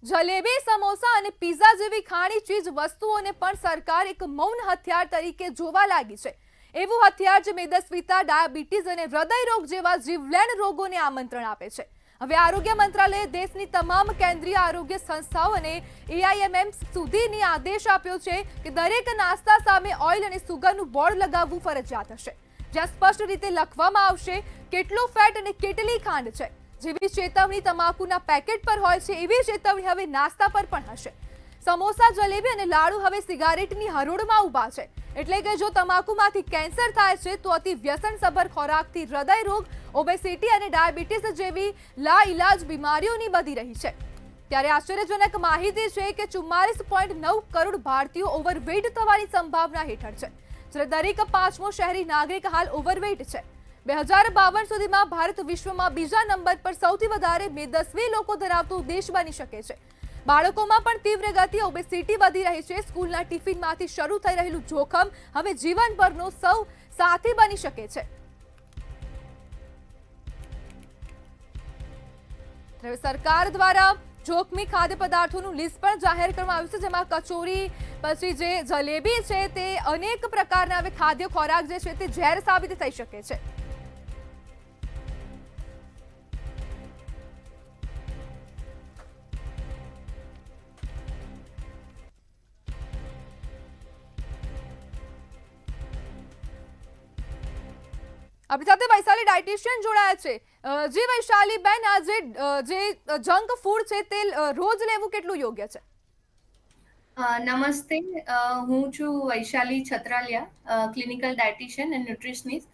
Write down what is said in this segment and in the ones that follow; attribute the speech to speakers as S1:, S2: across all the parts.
S1: જલેબી, સમોસા અને પિઝા જેવી ખાણી ચીજ વસ્તુઓને પણ સરકાર એક મૌન હથિયાર તરીકે જોવા લાગી છે. એવું હથિયાર જે મેદસ્વીતા, ડાયાબિટીસ અને હૃદય રોગ જેવા જીવલેણ રોગોને આમંત્રણ આપે છે. હવે આરોગ્ય મંત્રાલયે દેશની તમામ કેન્દ્રીય આરોગ્ય સંસ્થાઓ અને એઆઈએમએમ સુધીની આદેશ આપ્યો છે કે દરેક નાસ્તા સામે ઓઇલ અને સુગરનું બોર્ડ લગાવવું ફરજિયાત હશે, જ્યાં સ્પષ્ટ રીતે લખવામાં આવશે કેટલું ફેટ અને કેટલી ખાંડ છે. જેવી ચેતવણી તમાકુના પેકેટ પર હોય છે, એવી ચેતવણી હવે નાસ્તા પર પણ હશે. સમોસા, જલેબી અને લાડુ હવે સિગારેટની હરોળમાં ઊભા છે. એટલે કે જો તમાકુમાંથી કેન્સર થાય છે તો અતિ વ્યસનસભર ખોરાકથી હૃદય રોગ, ઓબેસિટી અને ડાયાબિટીસ જેવી લાઇલાજ બીમારીઓની વધી રહી છે. ત્યારે આશ્ચર્યજનક માહિતી છે કે 44.9 કરોડ ભારતીયો ઓવરવેઇટ થવાની સંભાવના હેઠળ છે, જ્યારે દરેક પાંચમો શહેરી નાગરિક હાલ ઓવરવેઇટ છે. 2052 સુધીમાં ભારત વિશ્વમાં બીજા નંબર પર સૌથી વધારે મેદસ્વી લોકો ધરાવતો દેશ બની શકે છે. બાળકોમાં પણ તીવ્ર ગતિએ ઓબેસિટી વધી રહી છે. સ્કૂલના ટિફિનમાંથી શરૂ થઈ રહેલું જોખમ હવે જીવનભરનો સૌ સાથી બની શકે છે. સરકાર દ્વારા જોખમી ખાદ્ય પદાર્થોનું લિસ્ટ પણ જાહેર કરવામાં આવ્યું છે, જેમાં કચોરી, પછી જે જલેબી છે તે અનેક પ્રકારના હવે ખાદ્ય ખોરાક જે છે તે ઝેર સાબિત થઈ શકે છે. આપણી સાથે વૈશાલી ડાયટિશિયન જોડાયા છે. જી વૈશાલી બેન, આજે જે જંક ફૂડ છે તે રોજ લેવું કેટલું યોગ્ય છે?
S2: નમસ્તે. હું છું Vaishali Chhatraliya, clinical dietitian and nutritionist.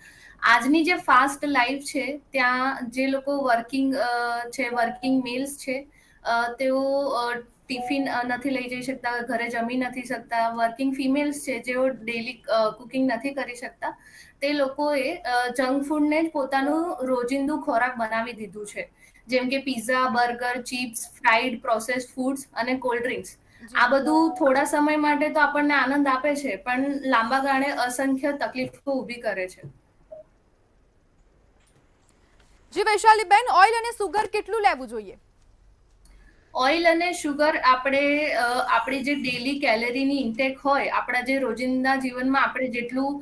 S2: આજની જે ફાસ્ટ લાઈફ છે ત્યાં જે લોકો વર્કિંગ છે, વર્કિંગ મેલ્સ છે, તેઓ ટિફિન નથી લઈ જઈ શકતા, ઘરે જમી નથી શકતા. વર્કિંગ ફિમેલ્સ છે જેઓ ડેલી કુકિંગ નથી કરી શકતા, તે લોકોએ જંક ફૂડને જ પોતાનું રોજિંદુ ખોરાક બનાવી દીધું છે. જેમ કે pizza, burger, chips, fried processed foods અને કોલ્ડ ડ્રિંક્સ. આ
S1: જી
S2: બધું થોડા સમય માટે તો આપણને આનંદ આપે છે, પણ લાંબા ગાળે અસંખ્ય તકલીફો ઊભી કરે છે.
S1: જી વૈશાલી બેન, ઓઇલ અને સુગર કેટલું લેવું જોઈએ?
S2: ઓઇલ અને શુગર આપણી જે ડેલી કેલરીની ઇન્ટેક હોય, આપણા જે રોજિંદા જીવનમાં આપણે જેટલું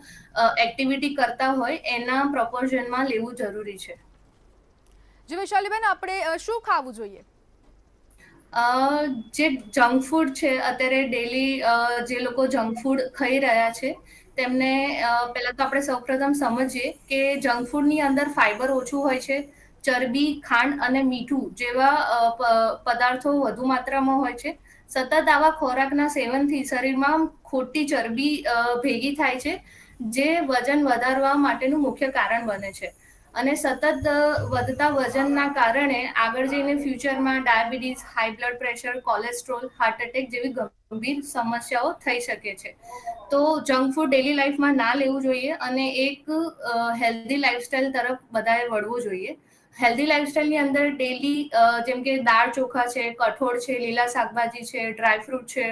S2: એક્ટિવિટી કરતા હોય એના પ્રપોર્શનમાં લેવું જરૂરી છે.
S1: જી વૈશાલી બેન, આપણે શું ખાવું જોઈએ?
S2: જે જંક ફૂડ છે, અત્યારે ડેલી જે લોકો જંક ફૂડ ખાઈ રહ્યા છે તેમને પહેલા તો આપણે સૌપ્રથમ સમજીએ કે જંક ફૂડની અંદર ફાઈબર ઓછું હોય છે, ચરબી, ખાંડ અને મીઠું જેવા પદાર્થો વધુ માત્રામાં હોય છે. સતત આવા ખોરાકના સેવનથી શરીરમાં ખોટી ચરબી ભેગી થાય છે, જે વજન વધારવા માટેનું મુખ્ય કારણ બને છે. અને સતત વધતા વજનના કારણે આગળ જઈને ફ્યુચરમાં diabetes, high blood pressure, cholesterol, heart attack જેવી ગંભીર સમસ્યાઓ થઈ શકે છે. તો જંક ફૂડ ડેલી લાઈફમાં ના લેવું જોઈએ અને એક હેલ્ધી લાઈફસ્ટાઈલ તરફ બધાએ વળવું જોઈએ. હેલ્ધી લાઈફસ્ટાઈલની અંદર ડેલી જેમ કે દાળ ચોખા છે, કઠોળ છે, લીલા શાકભાજી છે, ડ્રાયફ્રૂટ છે,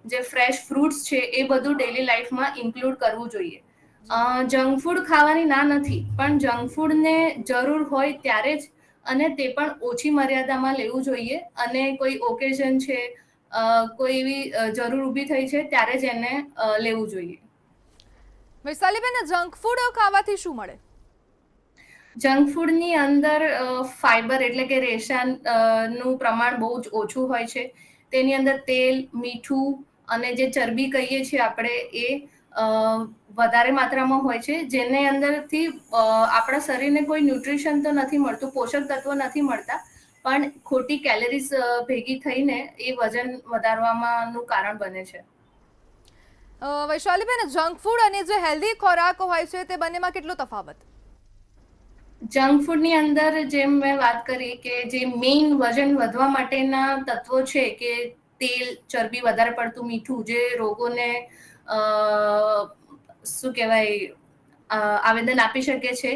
S2: જે ફ્રેશ ફ્રૂટ્સ છે, એ બધું ડેલી લાઈફમાં ઇન્ક્લુડ કરવું જોઈએ.
S1: જી
S2: જંક ફૂડ ખાવાની ના નથી, પણ જંક ફૂડને જરૂર હોય ત્યારે જ, અને તે પણ ઓછી મર્યાદામાં લેવું જોઈએ. અને કોઈ ઓકેઝન છે, કોઈ એવી જરૂર ઊભી થઈ છે ત્યારે જ એને લેવું જોઈએ.
S1: વૈશાલી બેન, જંક ફૂડ ખાવાથી શું મળે?
S2: જંક ફૂડની અંદર ફાઈબર એટલે કે રેશાન નું પ્રમાણ બહુ જ ઓછું હોય છે. તેની અંદર તેલ, મીઠું અને જે ચરબી કહીએ છીએ આપણે એ વધારે માત્રામાં હોય છે, જેને અંદરથી આપણા શરીરને કોઈ ન્યુટ્રિશન તો નથી મળતું, પોષક તત્વો નથી મળતા, પણ ખોટી કેલરીઝ ભેગી થઈને એ વજન વધારવામાંનું કારણ બને છે.
S1: વૈશાલી બેન, જંક ફૂડ અને જે હેલ્ધી ખોરાક હોય છે તે બંનેમાં કેટલો તફાવત?
S2: જંક ફૂડની અંદર જેમ મેં વાત કરી કે જે મેઇન વજન વધવા માટેના તત્વો છે કે તેલ, ચરબી, વધારે પડતું મીઠું, જે રોગોને અ શું કહેવાય આવેદન આપી શકે છે,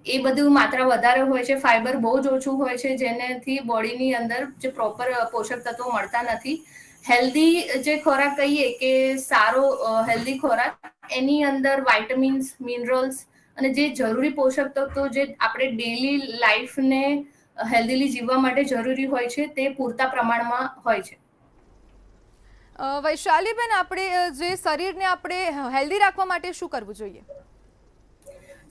S2: એ બધું માત્રા વધારે હોય છે. ફાઈબર બહુ જ ઓછું હોય છે, જેનાથી બોડીની અંદર જે પ્રોપર પોષક તત્વો મળતા નથી. હેલ્ધી જે ખોરાક કહીએ કે સારો હેલ્ધી ખોરાક, એની અંદર વાઇટામિન્સ, મિનરલ્સ અને જે જરૂરી પોષક તત્વો જે આપણે ડેલી લાઈફને હેલ્ધીલી જીવવા માટે જરૂરી હોય છે તે પૂરતા પ્રમાણમાં હોય છે.
S1: વૈશાલીબેન, આપણે જે શરીરને આપણે હેલ્ધી રાખવા માટે શું કરવું જોઈએ?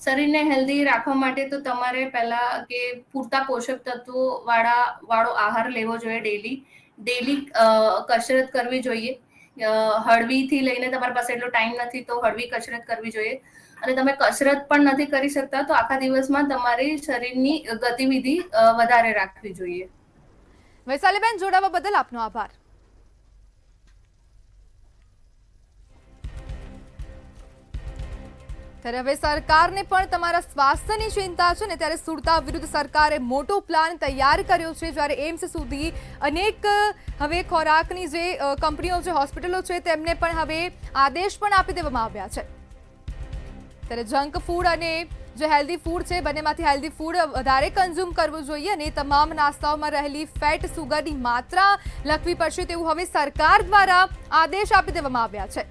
S2: શરીરને હેલ્ધી રાખવા માટે તો તમારે પહેલા કે પૂરતા પોષક તત્વો વાળો આહાર લેવો જોઈએ. ડેલી કસરત કરવી જોઈએ. હળવીથી લઈને તમારી પાસે એટલો ટાઈમ નથી તો હળવી કસરત કરવી જોઈએ. અને તમે કસરત પણ નથી કરી શકતા તો આખા દિવસમાં તમારી શરીરની ગતિવિધિ વધારે રાખવી જોઈએ.
S1: વૈશાલીબેન, જોડાવા બદલ આપનો આભાર. ત્યારે હવે સરકારને પણ તમારા સ્વાસ્થ્યની ચિંતા છે ને, ત્યારે સુરતા વિરુદ્ધ સરકારે મોટો પ્લાન તૈયાર કર્યો છે. જ્યારે એમ્સ સુધી અનેક હવે ખોરાકની જે કંપનીઓ છે, હોસ્પિટલો છે, તેમને પણ હવે આદેશ પણ આપી દેવામાં આવ્યા છે. ત્યારે જંક ફૂડ અને જે હેલ્ધી ફૂડ છે, બંનેમાંથી હેલ્ધી ફૂડ વધારે કન્ઝ્યુમ કરવું જોઈએ અને તમામ નાસ્તાઓમાં રહેલી ફેટ, સુગરની માત્રા લખવી પડશે તેવું હવે સરકાર દ્વારા આદેશ આપી દેવામાં આવ્યા છે.